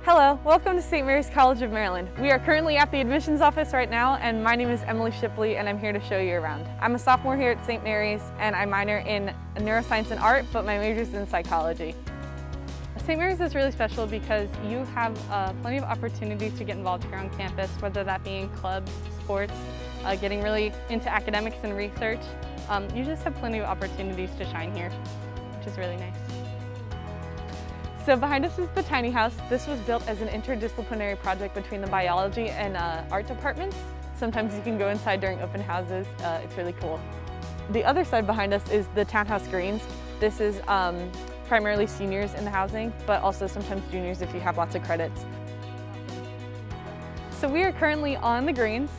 Hello, welcome to St. Mary's College of Maryland. We are currently at the admissions office right now, and my name is Emily Shipley, and I'm here to show you around. I'm a sophomore here at St. Mary's, and I minor in neuroscience and art, but my major is in psychology. St. Mary's is really special because you have plenty of opportunities to get involved here on campus, whether that be in clubs, sports, getting really into academics and research. You just have plenty of opportunities to shine here, which is really nice. So behind us is the tiny house. This was built as an interdisciplinary project between the biology and art departments. Sometimes you can go inside during open houses. It's really cool. The other side behind us is the townhouse greens. This is primarily seniors in the housing, but also sometimes juniors if you have lots of credits. So we are currently on the greens.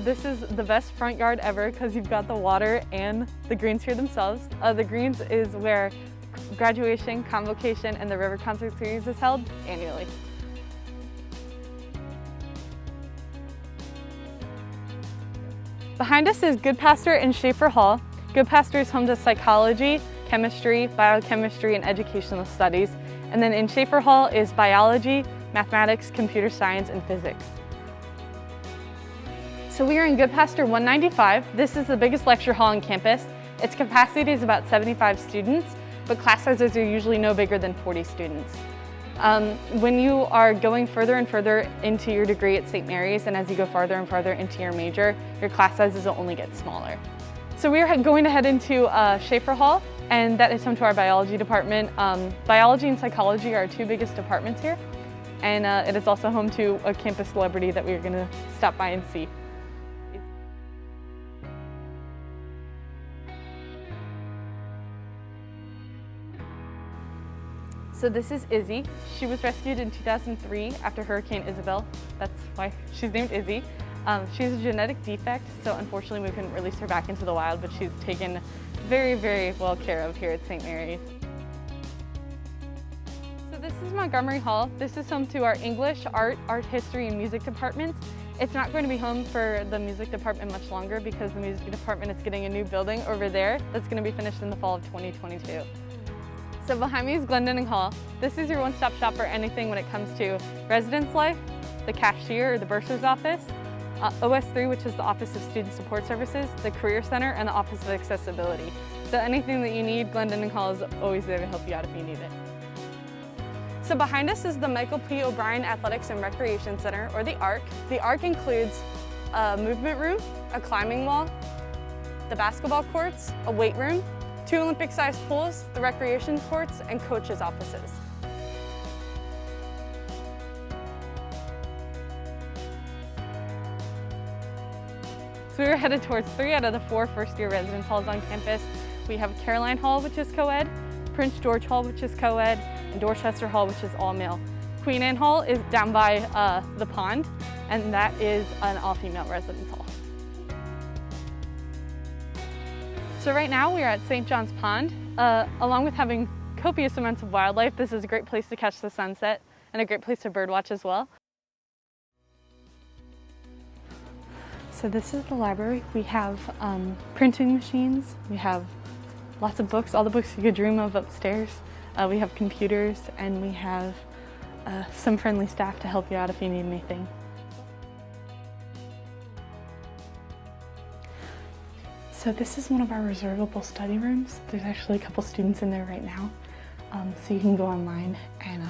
This is the best front yard ever because you've got the water and the greens here themselves. The greens is where graduation, convocation, and the River Concert Series is held annually. Behind us is Goodpaster and Schaefer Hall. Goodpaster is home to psychology, chemistry, biochemistry, and educational studies. And then in Schaefer Hall is biology, mathematics, computer science, and physics. So we are in Goodpaster 195. This is the biggest lecture hall on campus. Its capacity is about 75 students, but class sizes are usually no bigger than 40 students. When you are going further and further into your degree at St. Mary's, and as you go farther and farther into your major, your class sizes will only get smaller. So we are going to head into Schaefer Hall, and that is home to our biology department. Biology and psychology are our two biggest departments here, and it is also home to a campus celebrity that we are going to stop by and see. So this is Izzy. She was rescued in 2003 after Hurricane Isabel. That's why she's named Izzy. She has a genetic defect, so unfortunately we couldn't release her back into the wild, but she's taken very, very well care of here at St. Mary's. So this is Montgomery Hall. This is home to our English, art history, and music departments. It's not going to be home for the music department much longer because the music department is getting a new building over there that's going to be finished in the fall of 2022. So behind me is Glendon Hall. This is your one-stop shop for anything when it comes to residence life, the cashier or the bursar's office, OS3, which is the Office of Student Support Services, the Career Center, and the Office of Accessibility. So anything that you need, Glendon Hall is always there to help you out if you need it. So behind us is the Michael P. O'Brien Athletics and Recreation Center, or the ARC. The ARC includes a movement room, a climbing wall, the basketball courts, a weight room, 2 Olympic-sized pools, the recreation courts, and coaches' offices. So we're headed towards 3 out of the 4 first-year residence halls on campus. We have Caroline Hall, which is co-ed, Prince George Hall, which is co-ed, and Dorchester Hall, which is all-male. Queen Anne Hall is down by the pond, and that is an all-female residence hall. So right now we are at St. John's Pond. Along with having copious amounts of wildlife, this is a great place to catch the sunset and a great place to birdwatch as well. So this is the library. We have printing machines, we have lots of books, all the books you could dream of upstairs. We have computers, and we have some friendly staff to help you out if you need anything. So this is one of our reservable study rooms. There's actually a couple students in there right now. So you can go online and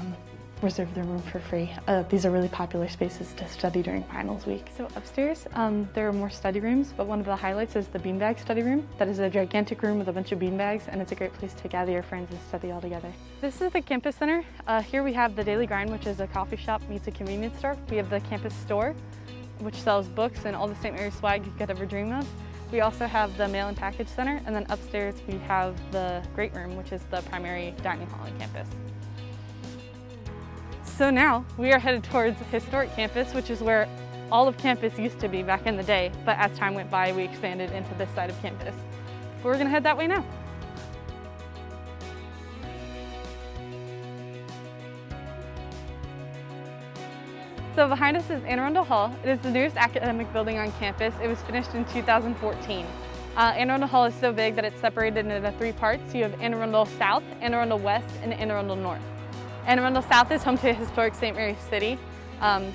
reserve the room for free. These are really popular spaces to study during finals week. So upstairs, there are more study rooms, but one of the highlights is the beanbag study room. That is a gigantic room with a bunch of beanbags, and it's a great place to gather your friends and study all together. This is the campus center. Here we have the Daily Grind, which is a coffee shop meets a convenience store. We have the campus store, which sells books and all the St. Mary's swag you could ever dream of. We also have the mail and package center, and then upstairs we have the great room, which is the primary dining hall on campus. So now we are headed towards historic campus, which is where all of campus used to be back in the day, but as time went by, we expanded into this side of campus. But we're gonna head that way now. So behind us is Arundel Hall. It is the newest academic building on campus. It was finished in 2014. Arundel Hall is so big that it's separated into 3 parts. You have Arundel South, Arundel West, and Arundel North. And Arundel South is home to historic St. Mary's City.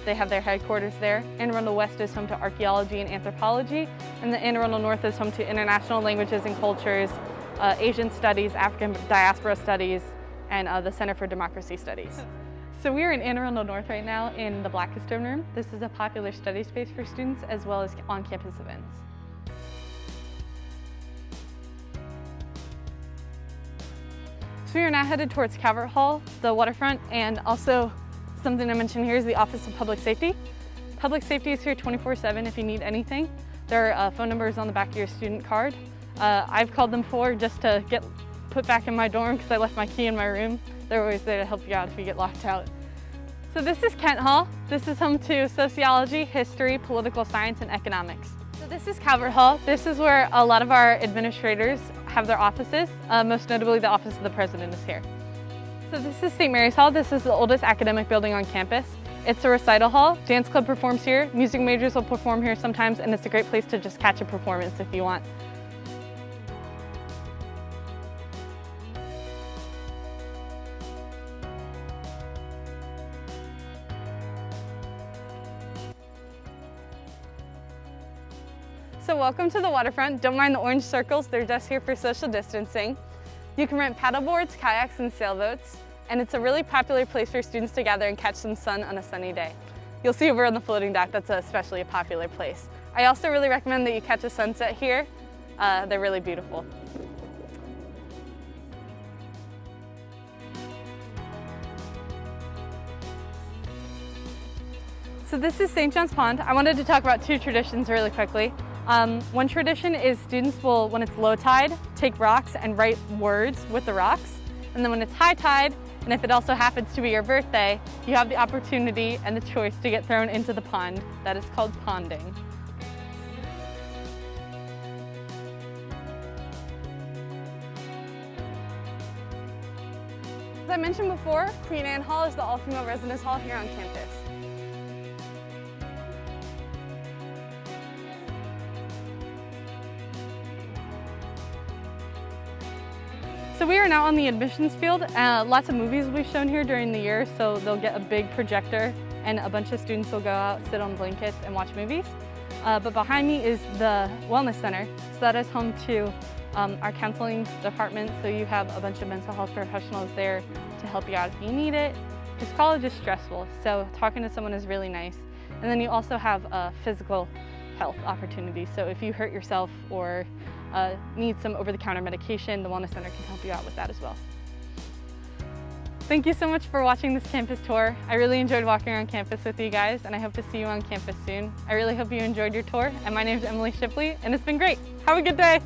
They have their headquarters there. Anne Arundel West is home to archaeology and anthropology, and the Anne Arundel North is home to international languages and cultures, Asian studies, African diaspora studies, and the Center for Democracy Studies. So we are in Anne Arundel North right now in the Blackistone Room. This is a popular study space for students as well as on-campus events. So we are now headed towards Calvert Hall, the Waterfront, and also something I mentioned here is the Office of Public Safety. Public Safety is here 24/7 if you need anything. There are phone numbers on the back of your student card. I've called them before just to get put back in my dorm because I left my key in my room. They're always there to help you out if you get locked out. So this is Kent Hall. This is home to sociology, history, political science, and economics. So this is Calvert Hall. This is where a lot of our administrators have their offices. Most notably, the Office of the President is here. So this is St. Mary's Hall. This is the oldest academic building on campus. It's a recital hall. Dance club performs here. Music majors will perform here sometimes, and it's a great place to just catch a performance if you want. So welcome to the Waterfront. Don't mind the orange circles, they're just here for social distancing. You can rent paddleboards, kayaks, and sailboats, and it's a really popular place for students to gather and catch some sun on a sunny day. You'll see over on the floating dock, that's especially a popular place. I also really recommend that you catch a sunset here. They're really beautiful. So this is St. John's Pond. I wanted to talk about two traditions really quickly. One tradition is students will, when it's low tide, take rocks and write words with the rocks. And then when it's high tide, and if it also happens to be your birthday, you have the opportunity and the choice to get thrown into the pond. That is called ponding. As I mentioned before, Queen Anne Hall is the all-female residence hall here on campus. So we are now on the admissions field. Lots of movies will be shown here during the year, so they'll get a big projector and a bunch of students will go out, sit on blankets and watch movies. But behind me is the Wellness Center. So that is home to our counseling department, so you have a bunch of mental health professionals there to help you out if you need it. Because college is stressful, so talking to someone is really nice. And then you also have physical health opportunities. So if you hurt yourself or need some over-the-counter medication, the Wellness Center can help you out with that as well. Thank you so much for watching this campus tour. I really enjoyed walking around campus with you guys, and I hope to see you on campus soon. I really hope you enjoyed your tour, and my name is Emily Shipley, and it's been great. Have a good day.